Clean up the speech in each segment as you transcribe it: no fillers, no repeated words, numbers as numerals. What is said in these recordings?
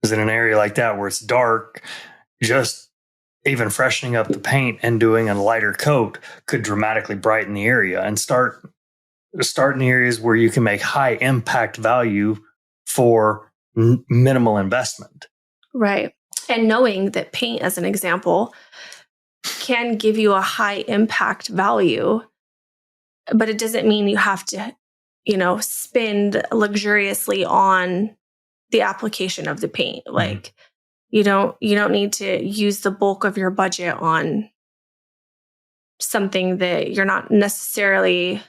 Because in an area like that where it's dark, just even freshening up the paint and doing a lighter coat could dramatically brighten the area, and start in the areas where you can make high impact value for minimal investment. Right. And knowing that paint, as an example, can give you a high impact value, but it doesn't mean you have to, spend luxuriously on the application of the paint. Like you don't need to use the bulk of your budget on something that you're not necessarily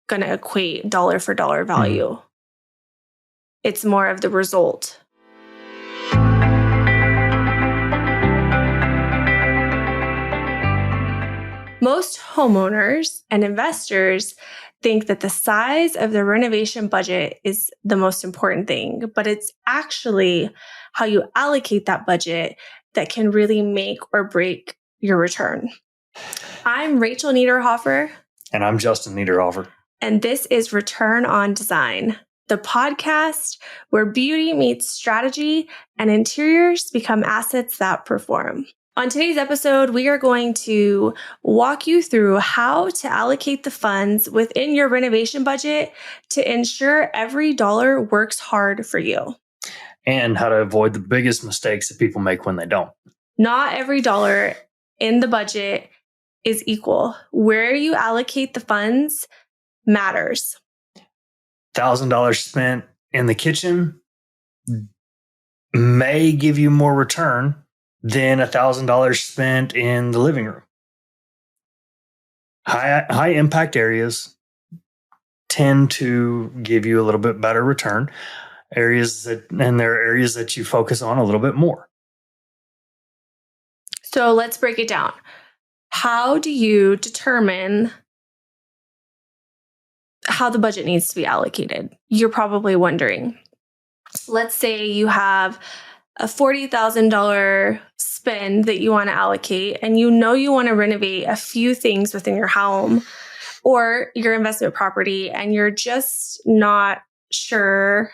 going to equate dollar for dollar value. It's more of the result. Most homeowners and investors think that the size of the renovation budget is the most important thing, but it's actually how you allocate that budget that can really make or break your return. I'm Rachel Niederhofer. And I'm Justin Niederhofer. And this is Return on Design, the podcast where beauty meets strategy and interiors become assets that perform. On today's episode, we are going to walk you through how to allocate the funds within your renovation budget to ensure every dollar works hard for you. And how to avoid the biggest mistakes that people make when they don't. Not every dollar in the budget is equal. Where you allocate the funds matters. $1,000 spent in the kitchen may give you more return than $1,000 spent in the living room. High impact areas tend to give you a little bit better return. There are areas that you focus on a little bit more. So let's break it down. How do you determine how the budget needs to be allocated? You're probably wondering. Let's say you have a $40,000 spend that you want to allocate, and you want to renovate a few things within your home or your investment property, and you're just not sure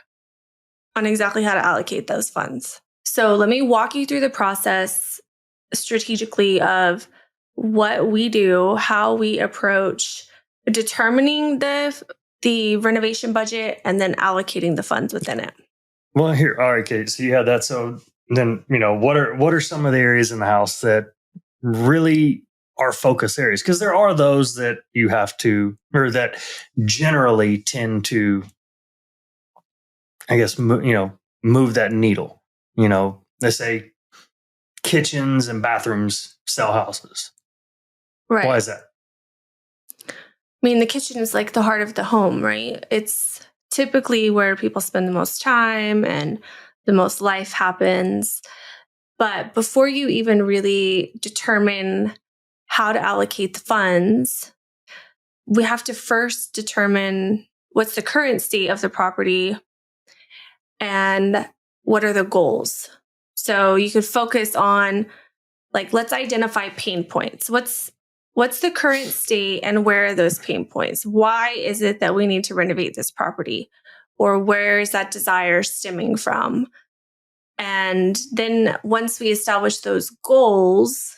on exactly how to allocate those funds. So let me walk you through the process strategically of what we do, how we approach determining the renovation budget, and then allocating the funds within it. Well, all right, Kate. So you had that. So then, what are some of the areas in the house that really are focus areas? Because there are those that you have to, or that generally tend to, I guess, move that needle. They say kitchens and bathrooms sell houses. Right. Why is that? I mean, the kitchen is like the heart of the home, right? It's typically where people spend the most time and the most life happens. But before you even really determine how to allocate the funds, we have to first determine what's the current state of the property and what are the goals. So you could focus on, let's identify pain points. What's the current state and where are those pain points? Why is it that we need to renovate this property? Or where is that desire stemming from? And then once we establish those goals,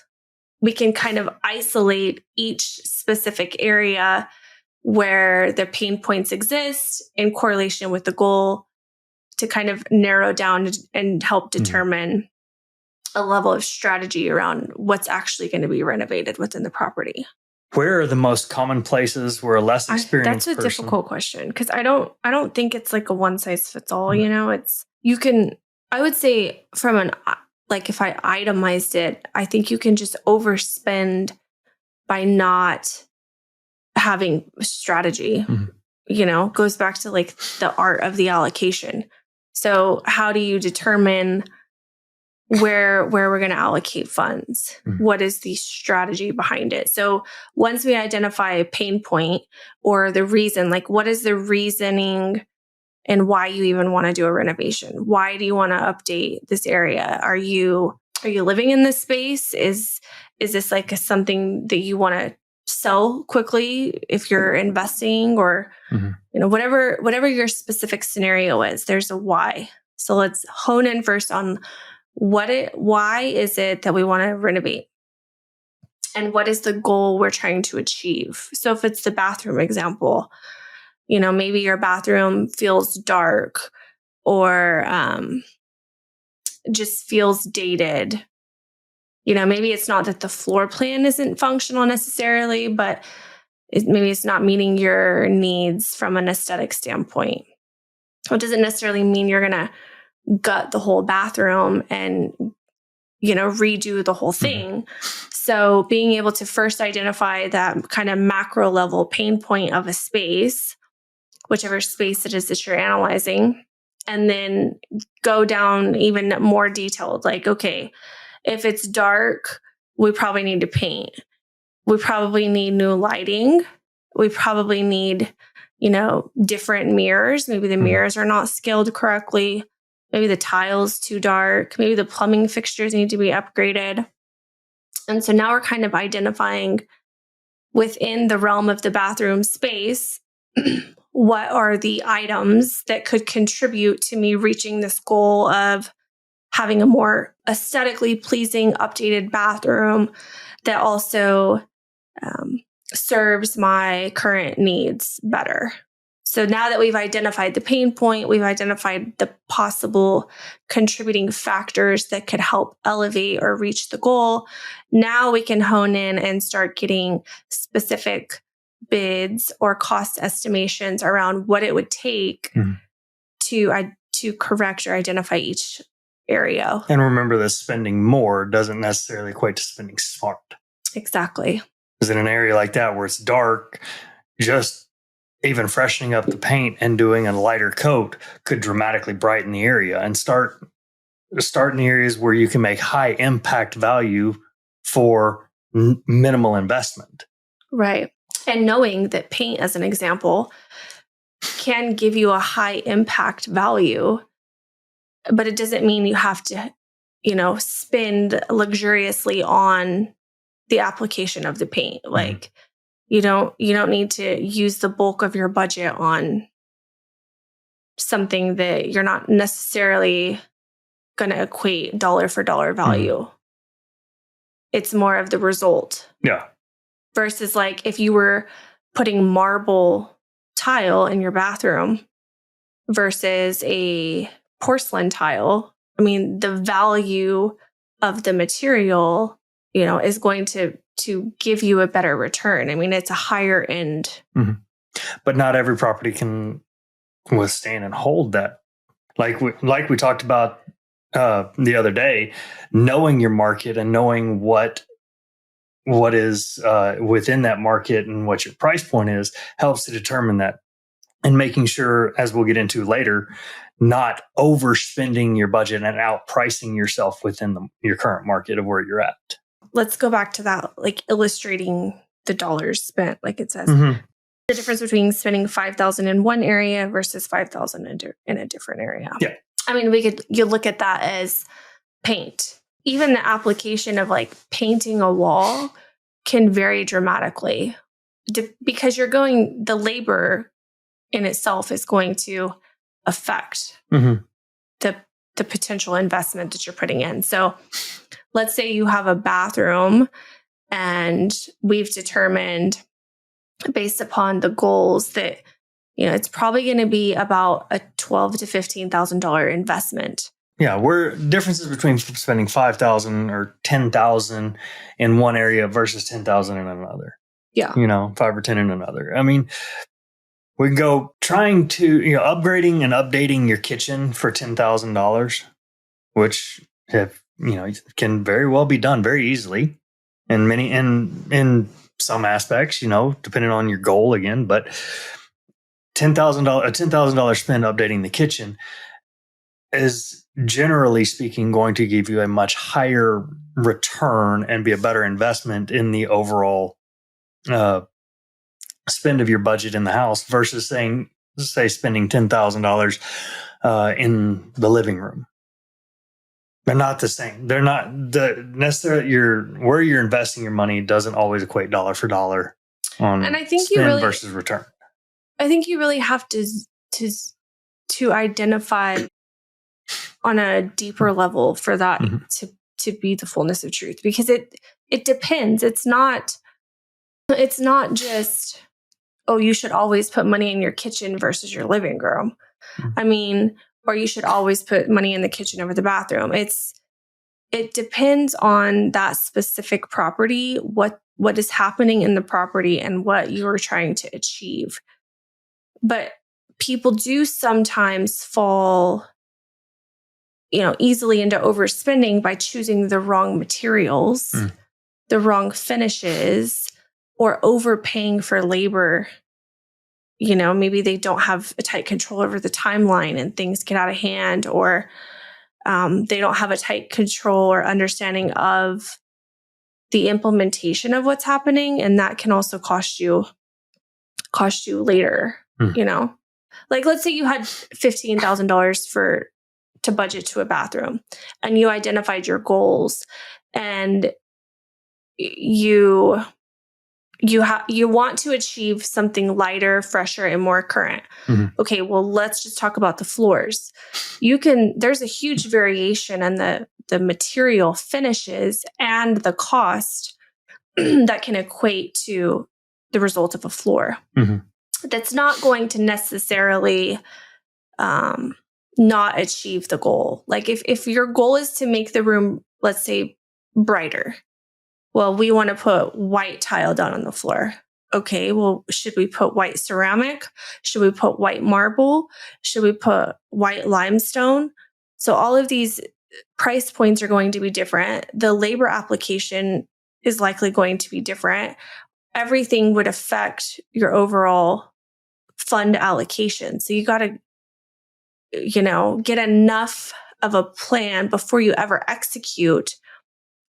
we can kind of isolate each specific area where the pain points exist in correlation with the goal to kind of narrow down and help determine a level of strategy around what's actually going to be renovated within the property. Where are the most common places where a less experienced person... That's a difficult question because I don't think it's like a one size fits all. I would say from if I itemized it, I think you can just overspend by not having strategy. Goes back to the art of the allocation. So how do you determine where we're going to allocate funds? What is the strategy behind it? So once we identify a pain point or the reason, what is the reasoning and why you even want to do a renovation? Why do you want to update this area? Are you living in this space? Is this something that you want to sell quickly if you're investing or whatever your specific scenario is, there's a why. So let's hone in first on why is it that we want to renovate? And what is the goal we're trying to achieve? So if it's the bathroom example, maybe your bathroom feels dark or just feels dated. Maybe it's not that the floor plan isn't functional necessarily, but maybe it's not meeting your needs from an aesthetic standpoint. It doesn't necessarily mean you're going to gut the whole bathroom and, redo the whole thing. So being able to first identify that kind of macro level pain point of a space, whichever space it is that you're analyzing, and then go down even more detailed. Like, okay, if it's dark, we probably need to paint. We probably need new lighting. We probably need, different mirrors. Maybe the mirrors are not scaled correctly. Maybe the tile's too dark. Maybe the plumbing fixtures need to be upgraded. And so now we're kind of identifying within the realm of the bathroom space, what are the items that could contribute to me reaching this goal of having a more aesthetically pleasing, updated bathroom that also serves my current needs better. So now that we've identified the pain point, we've identified the possible contributing factors that could help elevate or reach the goal. Now we can hone in and start getting specific bids or cost estimations around what it would take to correct or identify each area. And remember that spending more doesn't necessarily equate to spending smart. Exactly. Because in an area like that where it's dark, just even freshening up the paint and doing a lighter coat could dramatically brighten the area and start in the areas where you can make high impact value for minimal investment. Right. And knowing that paint, as an example, can give you a high impact value, but it doesn't mean you have to, spend luxuriously on the application of the paint. Like you don't need to use the bulk of your budget on something that you're not necessarily going to equate dollar for dollar value. It's more of the result. Yeah. Versus like if you were putting marble tile in your bathroom versus a porcelain tile, I mean, the value of the material, is going to give you a better return. I mean, it's a higher end. But not every property can withstand and hold that. Like we talked about the other day, knowing your market and knowing what is within that market and what your price point is helps to determine that. And making sure, as we'll get into later, not overspending your budget and outpricing yourself within your current market of where you're at. Let's go back to that, like illustrating the dollars spent, like it says. The difference between spending $5,000 in one area versus $5,000 in a different area. Yeah. I mean, you look at that as paint. Even the application of like painting a wall can vary dramatically because the labor in itself is going to affect the potential investment that you're putting in. So let's say you have a bathroom and we've determined based upon the goals that, it's probably going to be about a $12,000 to $15,000 investment. Yeah, we're differences between spending $5,000 or $10,000 in one area versus $10,000 in another. Yeah. 5 or 10 in another. I mean, we can go trying to, upgrading and updating your kitchen for $10,000, which can very well be done very easily, and in some aspects, depending on your goal again. But a $10,000 spend updating the kitchen is generally speaking going to give you a much higher return and be a better investment in the overall spend of your budget in the house versus spending $10,000 in the living room. They're not the same. They're not necessarily where you're investing your money doesn't always equate dollar for dollar on and I think spend versus return. I think you really have to identify on a deeper level for that Mhm. to be the fullness of truth, because it depends. It's not just, oh, you should always put money in your kitchen versus your living room. Mhm. I mean, or you should always put money in the kitchen over the bathroom. It depends on that specific property, what is happening in the property and what you're trying to achieve. But people do sometimes fall, easily into overspending by choosing the wrong materials, the wrong finishes, or overpaying for labor. Maybe they don't have a tight control over the timeline and things get out of hand, or they don't have a tight control or understanding of the implementation of what's happening. And that can also cost you later, Like, let's say you had $15,000 to budget to a bathroom, and you identified your goals, and you want to achieve something lighter, fresher, and more current. Okay, well, let's just talk about the floors. There's a huge variation in the material finishes and the cost that can equate to the result of a floor. That's not going to necessarily not achieve the goal. Like if your goal is to make the room, let's say, brighter, well, we want to put white tile down on the floor. Okay, well, should we put white ceramic? Should we put white marble? Should we put white limestone? So all of these price points are going to be different. The labor application is likely going to be different. Everything would affect your overall fund allocation. So you got to, get enough of a plan before you ever execute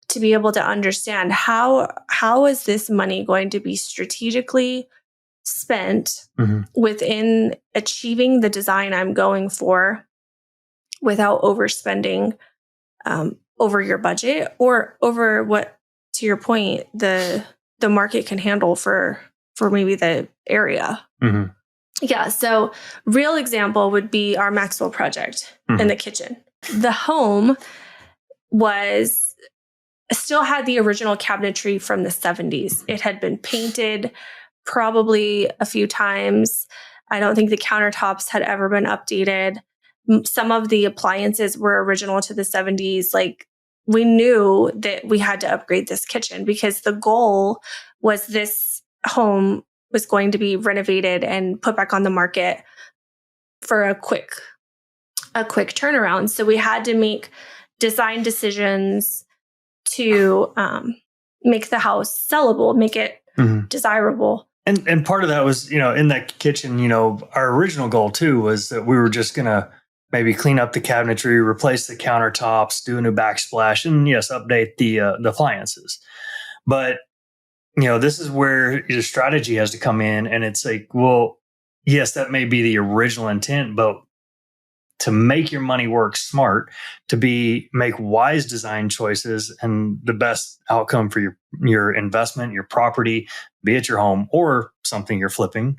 to be able to understand how is this money going to be strategically spent within achieving the design I'm going for without overspending over your budget or over what, to your point, the market can handle for maybe the area. Yeah. So real example would be our Maxwell project in the kitchen. The home still had the original cabinetry from the 70s. It had been painted probably a few times. I don't think the countertops had ever been updated. Some of the appliances were original to the 70s. Like, we knew that we had to upgrade this kitchen because the goal was this home was going to be renovated and put back on the market for a quick turnaround. So we had to make design decisions to make the house sellable, make it desirable. And part of that was, in that kitchen, our original goal too was that we were just going to maybe clean up the cabinetry, replace the countertops, do a new backsplash, and yes, update the appliances. But, this is where your strategy has to come in. And it's like, well, yes, that may be the original intent, but to make your money work smart, to make wise design choices, and the best outcome for your investment, your property, be it your home or something you're flipping,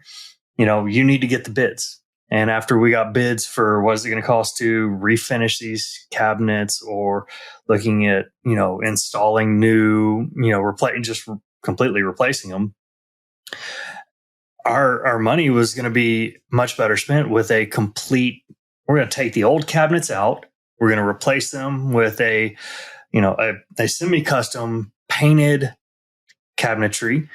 you need to get the bids. And after we got bids for what is it going to cost to refinish these cabinets, or looking at, installing new, just completely replacing them, our money was going to be much better spent with a complete. We're going to take the old cabinets out. We're going to replace them with a semi-custom painted cabinetry.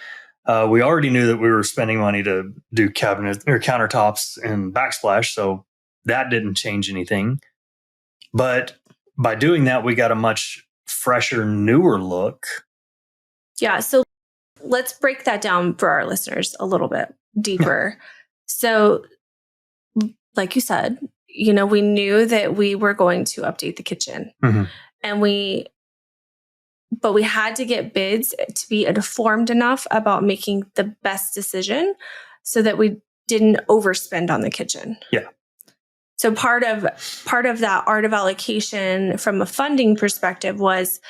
We already knew that we were spending money to do cabinet or countertops and backsplash, so that didn't change anything. But by doing that, we got a much fresher, newer look. Yeah. So let's break that down for our listeners a little bit deeper. So, like you said, we knew that we were going to update the kitchen, and but we had to get bids to be informed enough about making the best decision so that we didn't overspend on the kitchen. Yeah. So part of that art of allocation from a funding perspective was,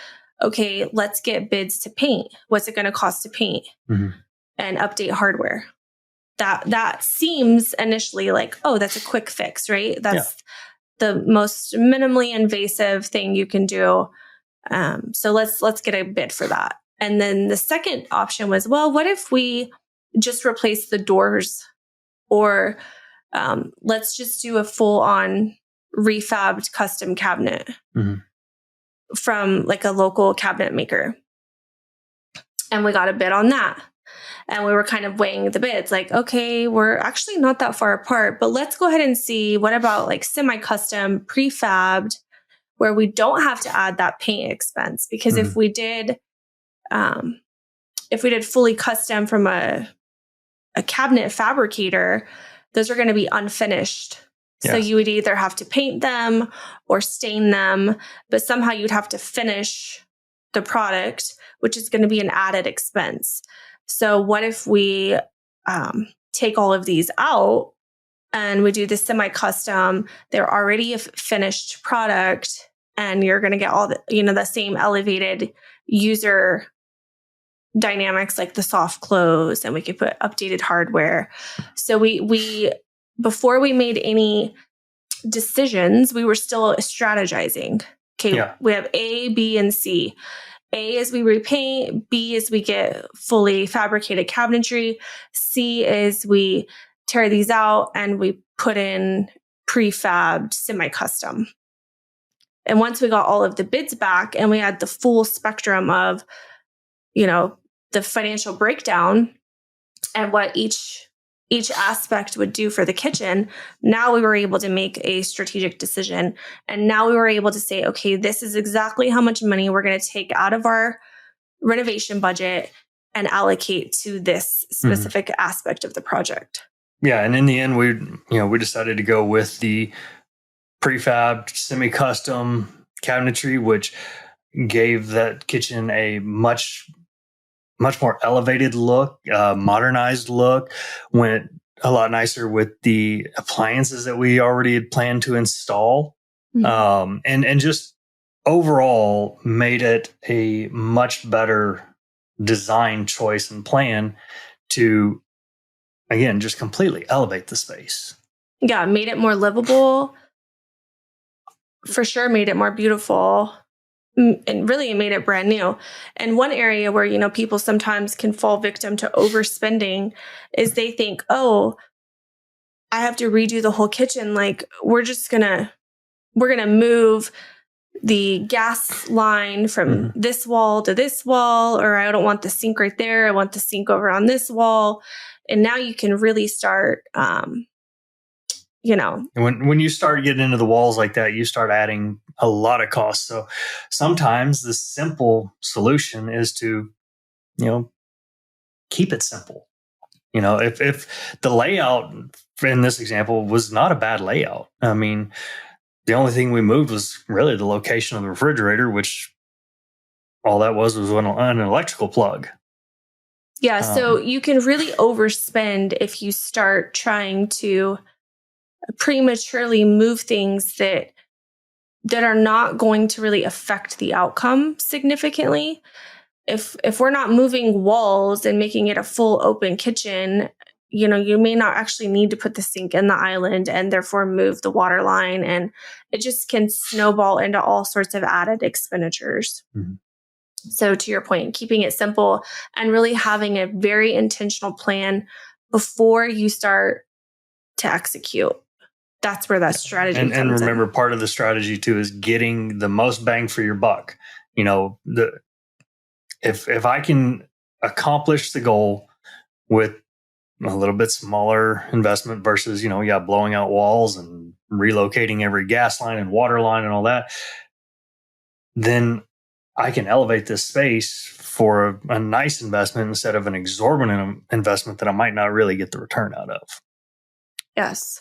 okay, let's get bids to paint. What's it going to cost to paint and update hardware? That seems initially like, oh, that's a quick fix, right? the most minimally invasive thing you can do. So let's get a bid for that. And then the second option was, well, what if we just replace the doors, or let's just do a full on refabbed custom cabinet from like a local cabinet maker. And we got a bid on that. And we were kind of weighing the bids, like, okay, we're actually not that far apart, but let's go ahead and see what about like semi-custom, prefabbed, where we don't have to add that paint expense. Because if we did fully custom from a cabinet fabricator, those are going to be unfinished. Yes. So you would either have to paint them or stain them, but somehow you'd have to finish the product, which is going to be an added expense. So what if we take all of these out and we do the semi-custom? They're already a finished product, and you're going to get all the, the same elevated user dynamics, like the soft close, and we could put updated hardware. So we before we made any decisions, we were still strategizing. Okay, we have A, B, and C. A is we repaint, B is we get fully fabricated cabinetry, C is we tear these out and we put in prefabbed semi-custom. And once we got all of the bids back and we had the full spectrum of, the financial breakdown and what each aspect would do for the kitchen, now we were able to make a strategic decision. And now we were able to say, okay, this is exactly how much money we're going to take out of our renovation budget and allocate to this specific aspect of the project. Yeah. And in the end, we decided to go with the prefabbed semi-custom cabinetry, which gave that kitchen a much more elevated look, modernized look, went a lot nicer with the appliances that we already had planned to install. And just overall made it a much better design choice and plan to, again, just completely elevate the space. Yeah, made it more livable. For sure, made it more beautiful. And really made it brand new. And one area where, people sometimes can fall victim to overspending is they think, oh, I have to redo the whole kitchen. Like we're going to move the gas line from this wall to this wall, or I don't want the sink right there. I want the sink over on this wall. And now you can really start, when you start getting into the walls like that, you start adding a lot of costs. So sometimes the simple solution is to, keep it simple. If the layout in this example was not a bad layout, I mean, the only thing we moved was really the location of the refrigerator, which all that was an electrical plug. Yeah. So you can really overspend if you start trying to prematurely move things that are not going to really affect the outcome significantly. If we're not moving walls and making it a full open kitchen, you may not actually need to put the sink in the island and therefore move the water line, and it just can snowball into all sorts of added expenditures. So to your point, keeping it simple and really having a very intentional plan before you start to execute. That's where that strategy comes in. And remember, part of the strategy too is getting the most bang for your buck. If I can accomplish the goal with a little bit smaller investment versus, blowing out walls and relocating every gas line and water line and all that, then I can elevate this space for a nice investment instead of an exorbitant investment that I might not really get the return out of. Yes.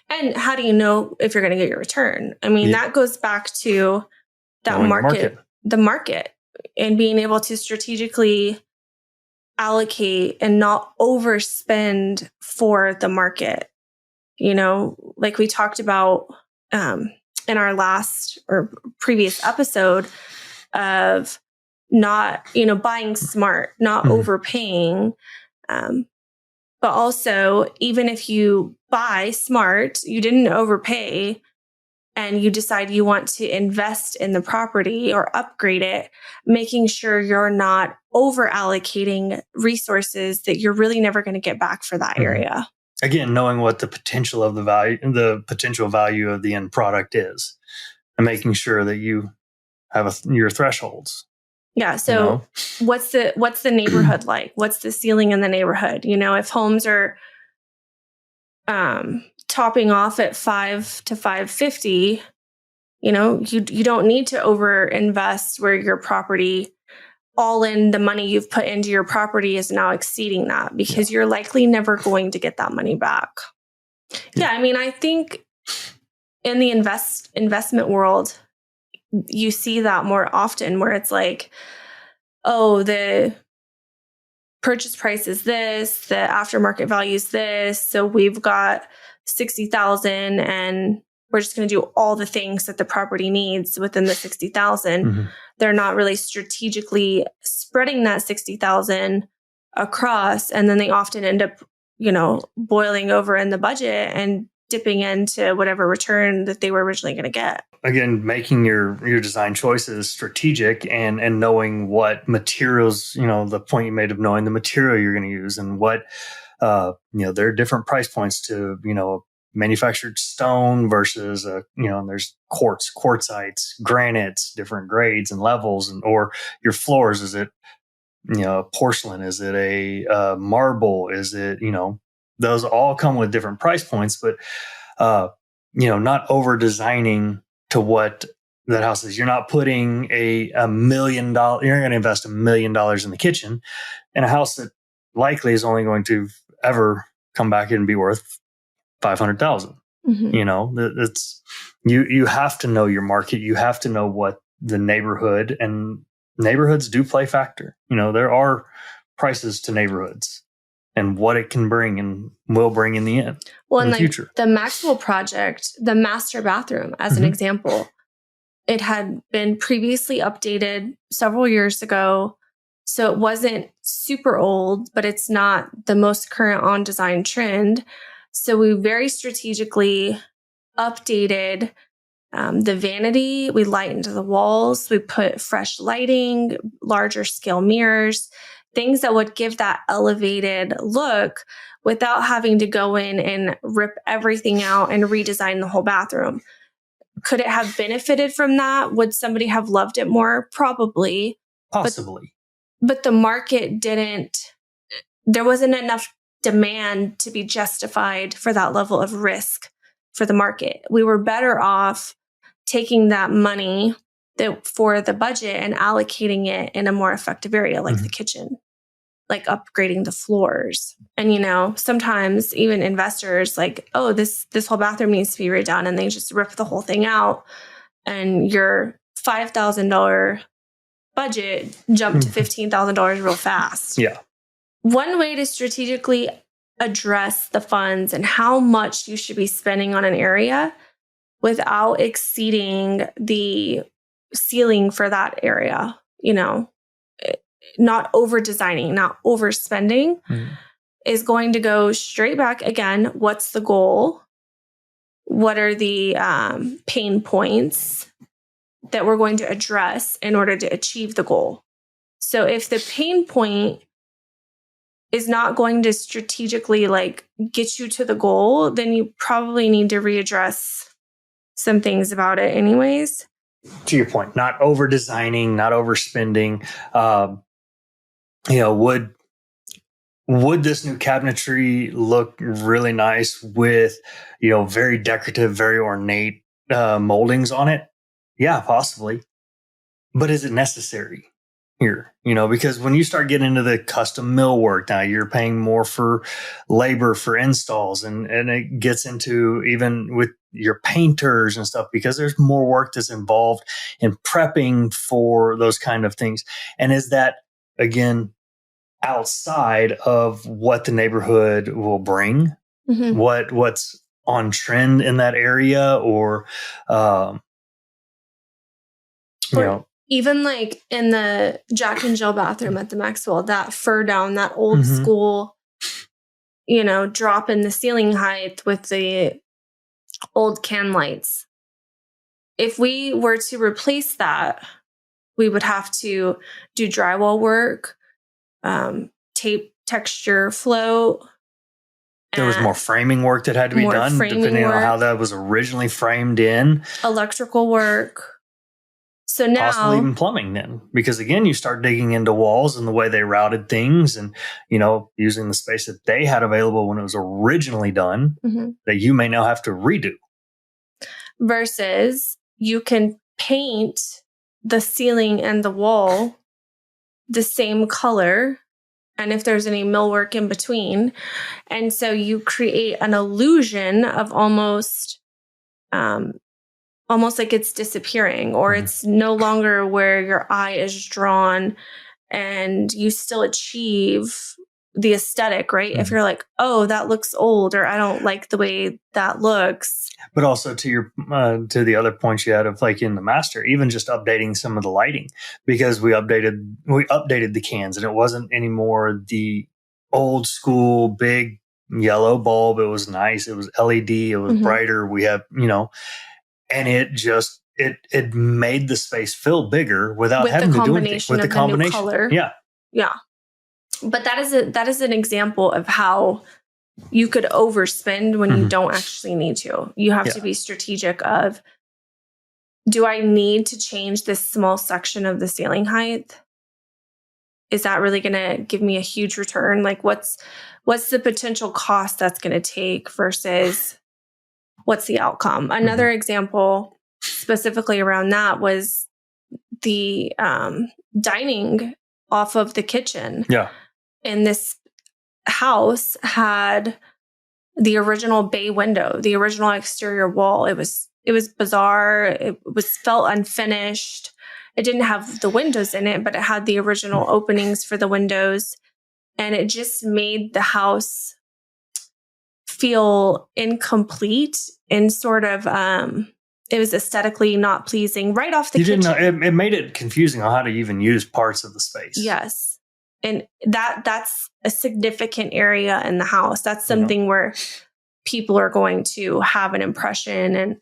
And how do you know if you're going to get your return? I mean, that goes back to that the market, and being able to strategically allocate and not overspend for the market. Like we talked about in our last or previous episode of not, buying smart, not overpaying. But also, even if you buy smart, you didn't overpay, and you decide you want to invest in the property or upgrade it, making sure you're not over allocating resources that you're really never going to get back for that area. Again, knowing what the potential of the potential value of the end product is, and making sure that you have your thresholds. Yeah. So what's the neighborhood like? What's the ceiling in the neighborhood? If homes are topping off at 5 to 550, you don't need to over invest where your property, all in the money you've put into your property is now exceeding that, because you're likely never going to get that money back. Yeah. I mean, I think in the investment world, you see that more often, where it's like, oh, the purchase price is this, the aftermarket value is this, so we've got 60,000 and we're just going to do all the things that the property needs within the 60,000. They're not really strategically spreading that 60,000 across, and then they often end up, boiling over in the budget and dipping into whatever return that they were originally going to get. Again, making your design choices strategic and knowing what materials, the point you made of knowing the material you're going to use, and what, there are different price points to, manufactured stone versus, there's quartzites, granites, different grades and levels, or your floors. Is it, porcelain? Is it a marble? Is it, those all come with different price points, but, not over designing to what that house is. You're not putting $1 million. You're going to invest $1 million in the kitchen in a house that likely is only going to ever come back and be worth $500,000. It's you have to know your market. You have to know what the neighborhood, and neighborhoods do play factor. There are prices to neighborhoods and what it can bring and will bring in the end. Well, in and the future. The Maxwell project, the master bathroom, as an example, it had been previously updated several years ago. So it wasn't super old, but it's not the most current on design trend. So we very strategically updated the vanity. We lightened the walls. We put fresh lighting, larger scale mirrors, things that would give that elevated look without having to go in and rip everything out and redesign the whole bathroom. Could it have benefited from that? Would somebody have loved it more? Probably. Possibly. But the market there wasn't enough demand to be justified for that level of risk for the market. We were better off taking that money for the budget and allocating it in a more effective area, like the kitchen, like upgrading the floors. And, sometimes even investors like, oh, this whole bathroom needs to be redone, and they just rip the whole thing out, and your $5,000 budget jumped to $15,000 real fast. Yeah. One way to strategically address the funds and how much you should be spending on an area without exceeding the ceiling for that area, not over designing, not overspending, is going to go straight back again. What's the goal? What are the pain points that we're going to address in order to achieve the goal? So if the pain point is not going to strategically get you to the goal, then you probably need to readdress some things about it anyways. To your point, not over designing, not overspending. Would this new cabinetry look really nice with, very decorative, very ornate moldings on it? Yeah, possibly. But is it necessary here? Because when you start getting into the custom millwork, now you're paying more for labor for installs, and it gets into even with your painters and stuff, because there's more work that's involved in prepping for those kind of things. And is that, again, outside of what the neighborhood will bring, what's on trend in that area, or even like in the Jack and Jill bathroom at the Maxwell, that fur down, that old school, drop in the ceiling height with the old can lights. if we were to replace that, we would have to do drywall work, tape, texture, float. There was more framing work that had to be done, depending on how that was originally framed in. Electrical work. So now, possibly even plumbing then, because again, you start digging into walls and the way they routed things and, using the space that they had available when it was originally done that you may now have to redo. Versus you can paint the ceiling and the wall the same color, and if there's any millwork in between. And so you create an illusion of almost like it's disappearing, or it's no longer where your eye is drawn, and you still achieve the aesthetic, right? If you're like, oh, that looks old, or I don't like the way that looks. But also to the other points you had of like in the master, even just updating some of the lighting, because we updated the cans, and it wasn't anymore the old school big yellow bulb. It was nice. It was LED. It was brighter. We have, and it just, it made the space feel bigger without having to do anything with the combination. Color. Yeah. Yeah. But that is an example of how you could overspend when you don't actually need to. You have to be strategic of, do I need to change this small section of the ceiling height? Is that really going to give me a huge return? Like what's the potential cost that's going to take versus what's the outcome? Another example specifically around that was the dining off of the kitchen. Yeah. And this house had the original bay window, the original exterior wall. It was bizarre. It felt unfinished. It didn't have the windows in it, but it had the original openings for the windows. And it just made the house feel incomplete and sort of, it was aesthetically not pleasing right off the kitchen. It made it confusing on how to even use parts of the space. Yes. And that's a significant area in the house. That's something where people are going to have an impression, and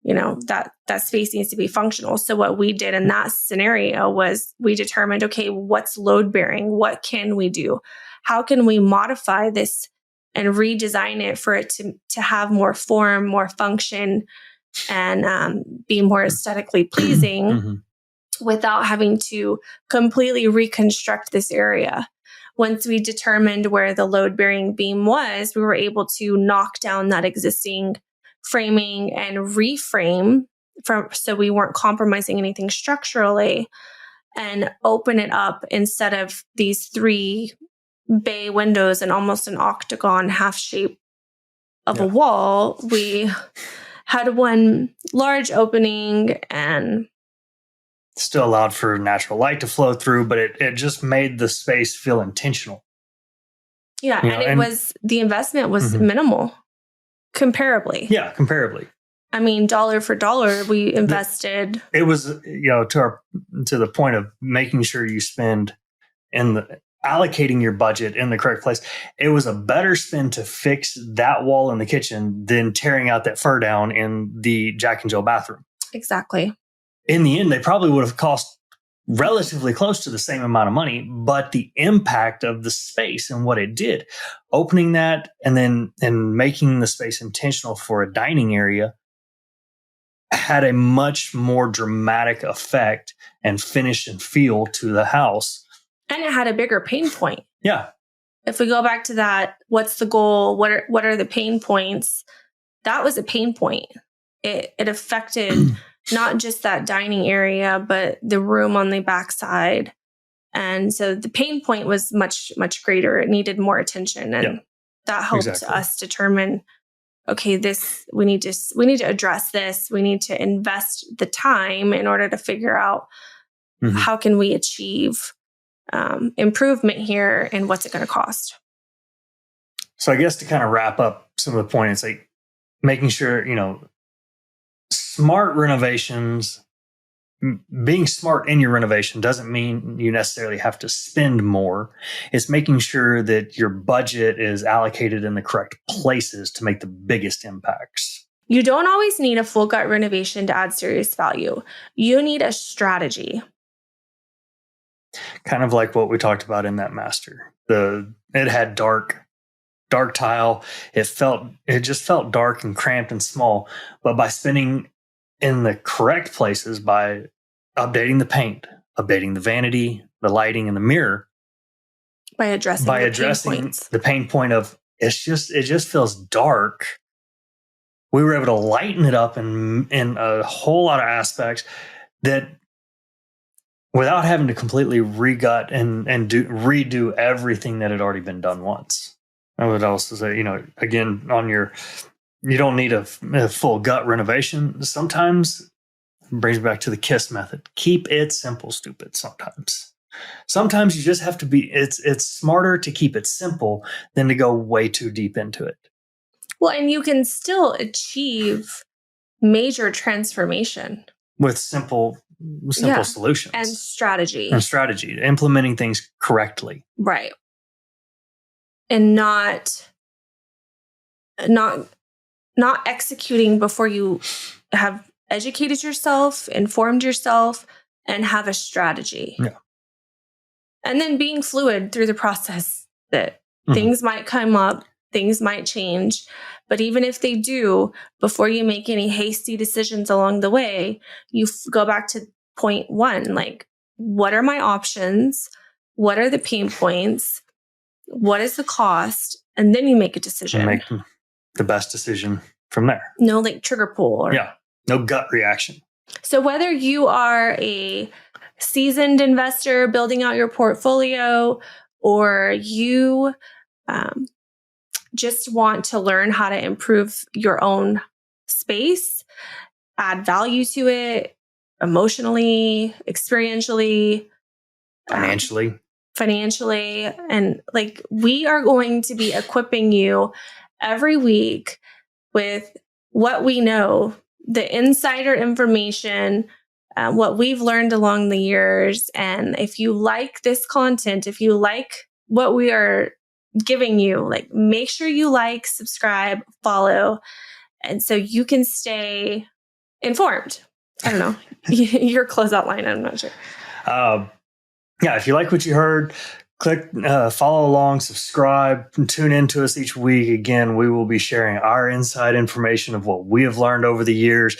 that space needs to be functional. So what we did in that scenario was we determined, okay, what's load bearing? What can we do? How can we modify this and redesign it for it to have more form, more function, and be more aesthetically pleasing without having to completely reconstruct this area. Once we determined where the load-bearing beam was, we were able to knock down that existing framing and reframe so we weren't compromising anything structurally, and open it up. Instead of these 3 bay windows and almost an octagon half shape of a wall, we had one large opening and still allowed for natural light to flow through, but it just made the space feel intentional. Yeah, and the investment was minimal comparably. Yeah, comparably. I mean, dollar for dollar, we invested. It was, to the point of making sure you spend allocating your budget in the correct place. It was a better spend to fix that wall in the kitchen than tearing out that fur down in the Jack and Jill bathroom. Exactly. In the end, they probably would have cost relatively close to the same amount of money, but the impact of the space and what it did, opening that and making the space intentional for a dining area, had a much more dramatic effect and finish and feel to the house. And it had a bigger pain point. Yeah. If we go back to that, what's the goal? What are the pain points? That was a pain point. It affected not just that dining area, but the room on the backside. And so the pain point was much, much greater. It needed more attention. And that helped us determine, okay, we need to address this. We need to invest the time in order to figure out how can we achieve improvement here, and what's it going to cost. So I guess to kind of wrap up some of the points, like making sure, smart renovations, being smart in your renovation doesn't mean you necessarily have to spend more. It's making sure that your budget is allocated in the correct places to make the biggest impacts. You don't always need a full gut renovation to add serious value. You need a strategy. Kind of like what we talked about in that master. It had dark tile. It just felt dark and cramped and small. But by spending in the correct places, by updating the paint, updating the vanity, the lighting, and the mirror, by addressing the pain point of it just feels dark. We were able to lighten it up in a whole lot of aspects that, without having to completely regut and redo everything that had already been done once. I would also say, again, you don't need a full gut renovation. Sometimes it brings me back to the KISS method. Keep it simple, stupid. Sometimes you just have to be, it's smarter to keep it simple than to go way too deep into it. Well, and you can still achieve major transformation with simple solutions and strategy, implementing things correctly. Right. And not executing before you have educated yourself, informed yourself, and have a strategy. Yeah. And then being fluid through the process, that things might come up, things might change. But even if they do, before you make any hasty decisions along the way, you go back to point one, like, what are my options? What are the pain points? What is the cost? And then you make a decision. And make the best decision from there. No trigger pull. No gut reaction. So whether you are a seasoned investor building out your portfolio, or you just want to learn how to improve your own space, add value to it emotionally, experientially, financially, and we are going to be equipping you every week with what we know, the insider information, what we've learned along the years. And if you like this content, if you like what we are giving you, make sure you subscribe, follow, and so you can stay informed. I don't know. Your closeout line, I'm not sure. If you like what you heard, click follow along, subscribe, and tune in to us each week. Again, we will be sharing our inside information of what we have learned over the years,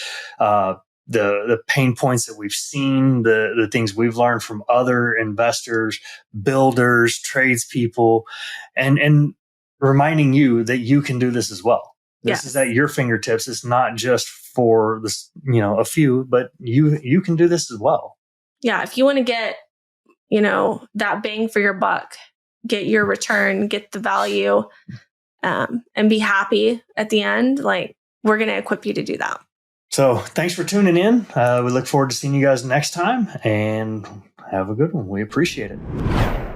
the pain points that we've seen, the things we've learned from other investors, builders, tradespeople, and reminding you that you can do this as well. This is at your fingertips. It's not just for this, a few, but you can do this as well. Yeah, if you want to get that bang for your buck, get your return, get the value, and be happy at the end, we're going to equip you to do that. So thanks for tuning in. We look forward to seeing you guys next time, and have a good one. We appreciate it.